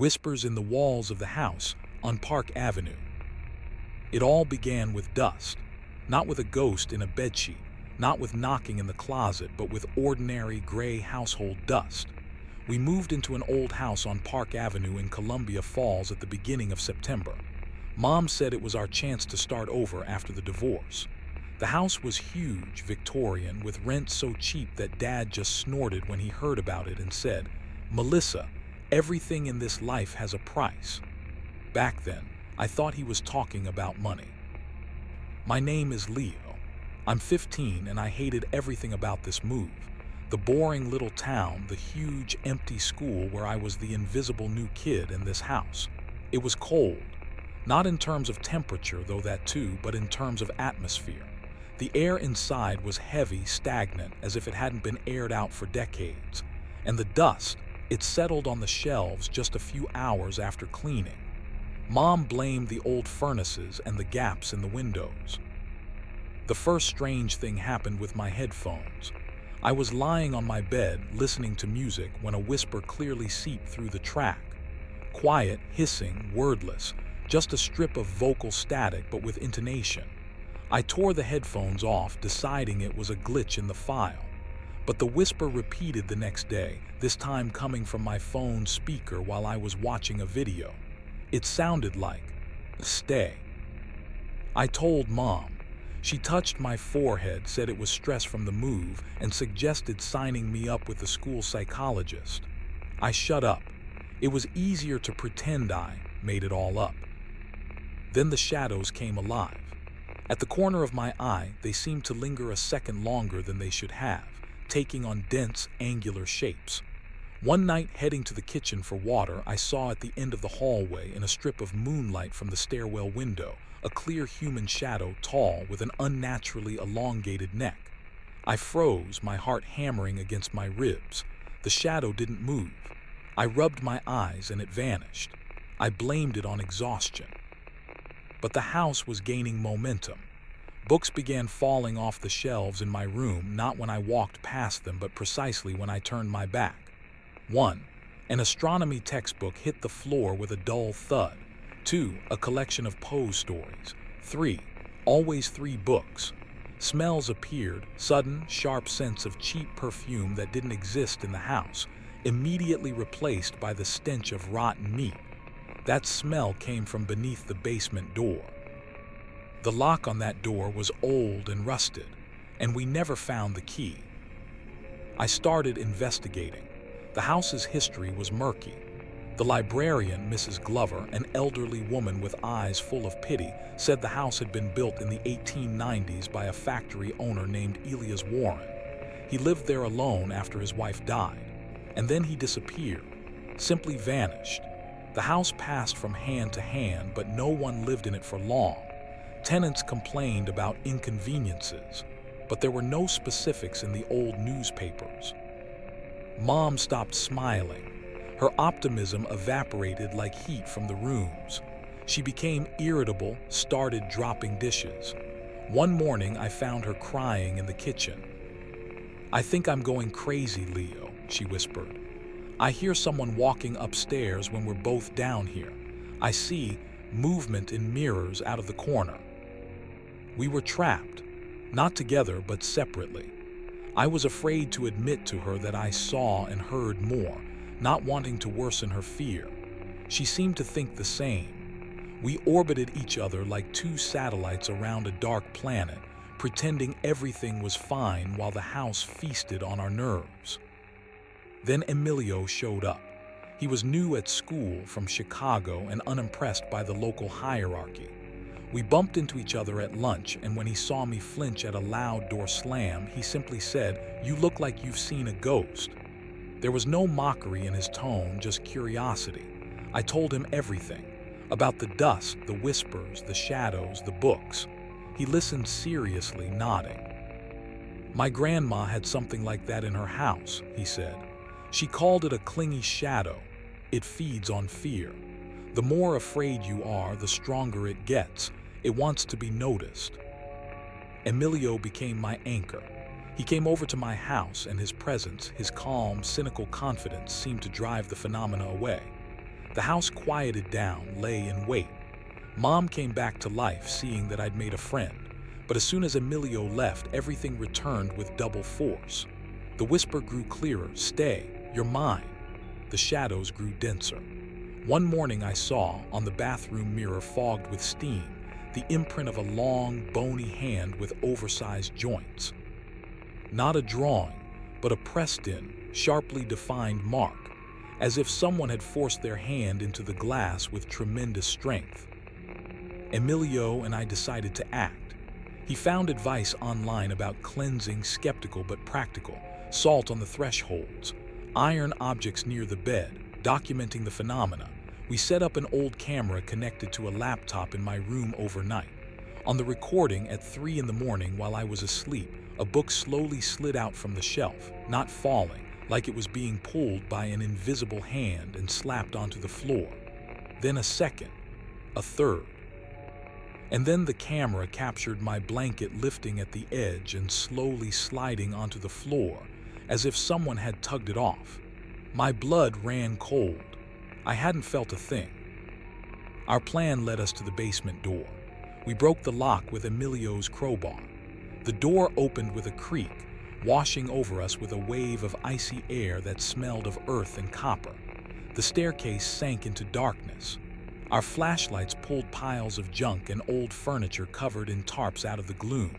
whispers in the walls of the house on Park Avenue. It all began with dust, not with a ghost in a bedsheet, not with knocking in the closet, but with ordinary gray household dust. We moved into an old house on Park Avenue in Columbia Falls at the beginning of September. Mom said it was our chance to start over after the divorce. The house was huge, Victorian, with rent so cheap that Dad just snorted when he heard about it and said, "Melissa, everything in this life has a price." Back then, I thought he was talking about money. My name is Leo. I'm 15 and I hated everything about this move. The boring little town, the huge empty school where I was the invisible new kid in this house. It was cold. Not in terms of temperature, though that too, but in terms of atmosphere. The air inside was heavy, stagnant, as if it hadn't been aired out for decades. And the dust, it settled on the shelves just a few hours after cleaning. Mom blamed the old furnaces and the gaps in the windows. The first strange thing happened with my headphones. I was lying on my bed listening to music when a whisper clearly seeped through the track. Quiet, hissing, wordless, just a strip of vocal static but with intonation. I tore the headphones off, deciding it was a glitch in the file. But the whisper repeated the next day, this time coming from my phone's speaker while I was watching a video. It sounded like, "Stay." I told Mom. She touched my forehead, said it was stress from the move, and suggested signing me up with the school psychologist. I shut up. It was easier to pretend I made it all up. Then the shadows came alive. At the corner of my eye, they seemed to linger a second longer than they should have, taking on dense, angular shapes. One night, heading to the kitchen for water, I saw at the end of the hallway, in a strip of moonlight from the stairwell window, a clear human shadow, tall, with an unnaturally elongated neck. I froze, my heart hammering against my ribs. The shadow didn't move. I rubbed my eyes and it vanished. I blamed it on exhaustion. But the house was gaining momentum. Books began falling off the shelves in my room, not when I walked past them, but precisely when I turned my back. 1. An astronomy textbook hit the floor with a dull thud. 2. A collection of Poe stories. 3. Always 3 books. Smells appeared, sudden, sharp scents of cheap perfume that didn't exist in the house, immediately replaced by the stench of rotten meat. That smell came from beneath the basement door. The lock on that door was old and rusted, and we never found the key. I started investigating. The house's history was murky. The librarian, Mrs. Glover, an elderly woman with eyes full of pity, said the house had been built in the 1890s by a factory owner named Elias Warren. He lived there alone after his wife died, and then he disappeared, simply vanished. The house passed from hand to hand, but no one lived in it for long. Tenants complained about inconveniences, but there were no specifics in the old newspapers. Mom stopped smiling. Her optimism evaporated like heat from the rooms. She became irritable, started dropping dishes. One morning, I found her crying in the kitchen. "I think I'm going crazy, Leo," she whispered. "I hear someone walking upstairs when we're both down here. I see movement in mirrors out of the corner." We were trapped, not together but separately. I was afraid to admit to her that I saw and heard more, not wanting to worsen her fear. She seemed to think the same. We orbited each other like 2 satellites around a dark planet, pretending everything was fine while the house feasted on our nerves. Then Emilio showed up. He was new at school from Chicago and unimpressed by the local hierarchy. We bumped into each other at lunch, and when he saw me flinch at a loud door slam, he simply said, "You look like you've seen a ghost." There was no mockery in his tone, just curiosity. I told him everything, about the dust, the whispers, the shadows, the books. He listened seriously, nodding. "My grandma had something like that in her house," he said. "She called it a clingy shadow. It feeds on fear. The more afraid you are, the stronger it gets. It wants to be noticed." Emilio became my anchor. He came over to my house, and his presence, his calm, cynical confidence, seemed to drive the phenomena away. The house quieted down, lay in wait. Mom came back to life, seeing that I'd made a friend. But as soon as Emilio left, everything returned with double force. The whisper grew clearer. "Stay, you're mine." The shadows grew denser. One morning I saw, on the bathroom mirror fogged with steam, the imprint of a long, bony hand with oversized joints. Not a drawing, but a pressed-in, sharply defined mark, as if someone had forced their hand into the glass with tremendous strength. Emilio and I decided to act. He found advice online about cleansing, skeptical but practical, salt on the thresholds, iron objects near the bed, documenting the phenomena. We set up an old camera connected to a laptop in my room overnight. On the recording at 3 in the morning while I was asleep, a book slowly slid out from the shelf, not falling, like it was being pulled by an invisible hand and slapped onto the floor. Then a second, a third. And then the camera captured my blanket lifting at the edge and slowly sliding onto the floor, as if someone had tugged it off. My blood ran cold. I hadn't felt a thing. Our plan led us to the basement door. We broke the lock with Emilio's crowbar. The door opened with a creak, washing over us with a wave of icy air that smelled of earth and copper. The staircase sank into darkness. Our flashlights pulled piles of junk and old furniture covered in tarps out of the gloom.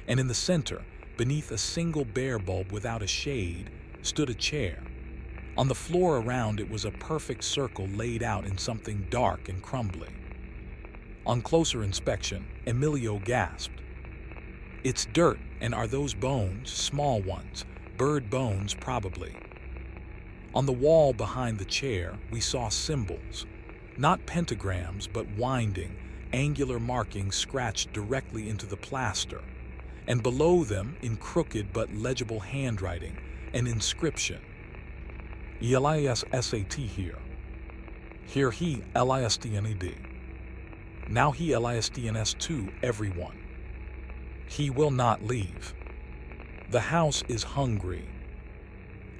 And in the center, beneath a single bare bulb without a shade, stood a chair. On the floor around it was a perfect circle laid out in something dark and crumbly. On closer inspection, Emilio gasped. "It's dirt, and are those bones, small ones, bird bones probably?" On the wall behind the chair, we saw symbols. Not pentagrams, but winding, angular markings scratched directly into the plaster. And below them, in crooked but legible handwriting, an inscription. "Elisat here. Here he Listned. Now he Listns too, everyone. He will not leave. The house is hungry."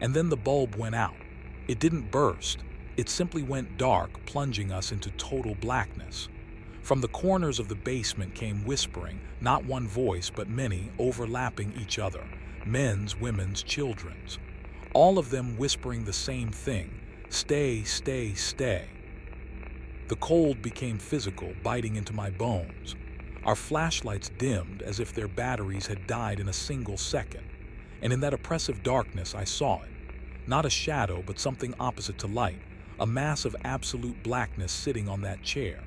And then the bulb went out. It didn't burst. It simply went dark, plunging us into total blackness. From the corners of the basement came whispering, not one voice but many, overlapping each other, men's, women's, children's. All of them whispering the same thing: "Stay, stay, stay." The cold became physical, biting into my bones. Our flashlights dimmed as if their batteries had died in a single second. And in that oppressive darkness I saw it. Not a shadow, but something opposite to light. A mass of absolute blackness sitting on that chair.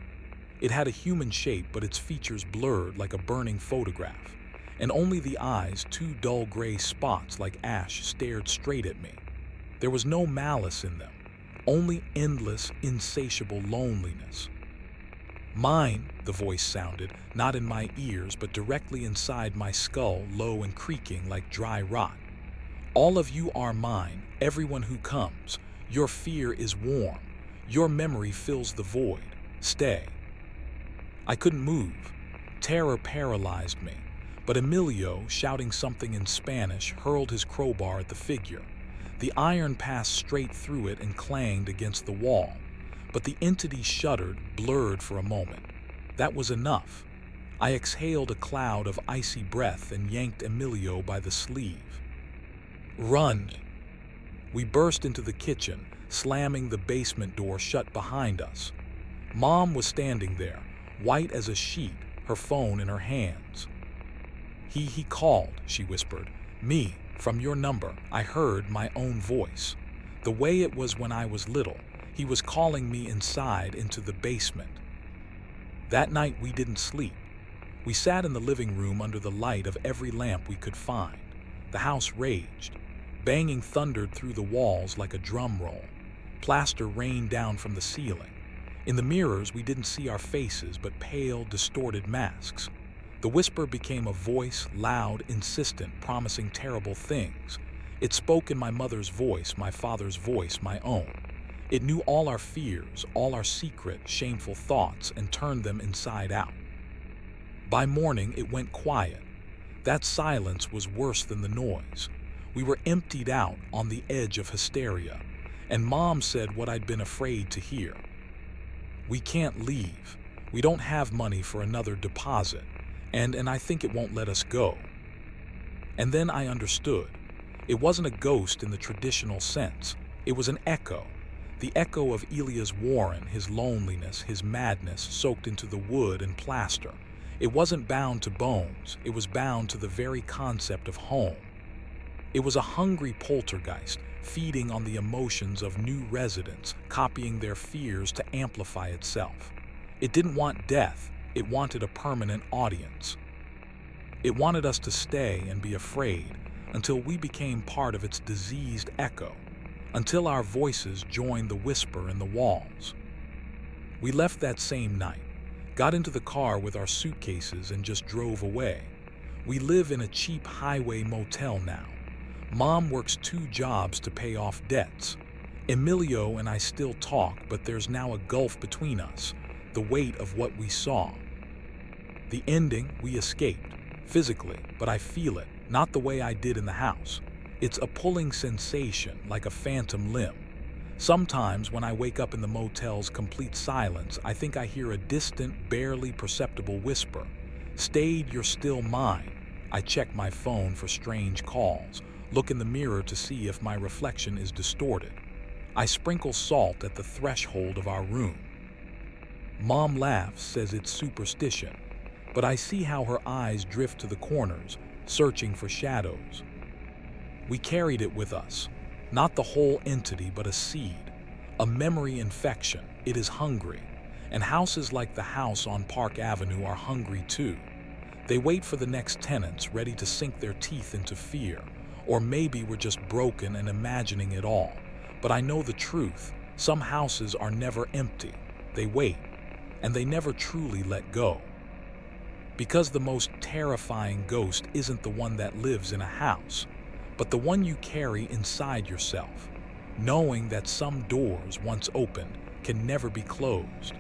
It had a human shape, but its features blurred like a burning photograph. And only the eyes, two dull gray spots like ash, stared straight at me. There was no malice in them, only endless, insatiable loneliness. "Mine," the voice sounded, not in my ears, but directly inside my skull, low and creaking like dry rot. "All of you are mine, everyone who comes. Your fear is warm. Your memory fills the void. Stay." I couldn't move. Terror paralyzed me. But Emilio, shouting something in Spanish, hurled his crowbar at the figure. The iron passed straight through it and clanged against the wall. But the entity shuddered, blurred for a moment. That was enough. I exhaled a cloud of icy breath and yanked Emilio by the sleeve. "Run!" We burst into the kitchen, slamming the basement door shut behind us. Mom was standing there, white as a sheet, her phone in her hands. He called," she whispered. "Me, from your number." I heard my own voice. The way it was when I was little. He was calling me inside into the basement. That night we didn't sleep. We sat in the living room under the light of every lamp we could find. The house raged. Banging thundered through the walls like a drum roll. Plaster rained down from the ceiling. In the mirrors we didn't see our faces but pale, distorted masks. The whisper became a voice, loud, insistent, promising terrible things. It spoke in my mother's voice, my father's voice, my own. It knew all our fears, all our secret, shameful thoughts, and turned them inside out. By morning it went quiet. That silence was worse than the noise. We were emptied out, on the edge of hysteria. And Mom said what I'd been afraid to hear. We can't leave. We don't have money for another deposit, and I think it won't let us go. And then I understood. It wasn't a ghost in the traditional sense. It was an echo. The echo of Elia's warren, his loneliness, his madness soaked into the wood and plaster. It wasn't bound to bones. It was bound to the very concept of home. It was a hungry poltergeist, feeding on the emotions of new residents, copying their fears to amplify itself. It didn't want death. It wanted a permanent audience. It wanted us to stay and be afraid until we became part of its diseased echo, until our voices joined the whisper in the walls. We left that same night, got into the car with our suitcases and just drove away. We live in a cheap highway motel now. Mom works 2 jobs to pay off debts. Emilio and I still talk, but there's now a gulf between us, the weight of what we saw. The ending, we escaped, physically, but I feel it, not the way I did in the house. It's a pulling sensation, like a phantom limb. Sometimes when I wake up in the motel's complete silence, I think I hear a distant, barely perceptible whisper. "Stayed, you're still mine." I check my phone for strange calls, look in the mirror to see if my reflection is distorted. I sprinkle salt at the threshold of our room. Mom laughs, says it's superstition, but I see how her eyes drift to the corners, searching for shadows. We carried it with us, not the whole entity, but a seed, a memory infection. It is hungry, and houses like the house on Park Avenue are hungry too. They wait for the next tenants, ready to sink their teeth into fear. Or maybe we're just broken and imagining it all. But I know the truth. Some houses are never empty. They wait, and they never truly let go. Because the most terrifying ghost isn't the one that lives in a house, but the one you carry inside yourself, knowing that some doors, once opened, can never be closed.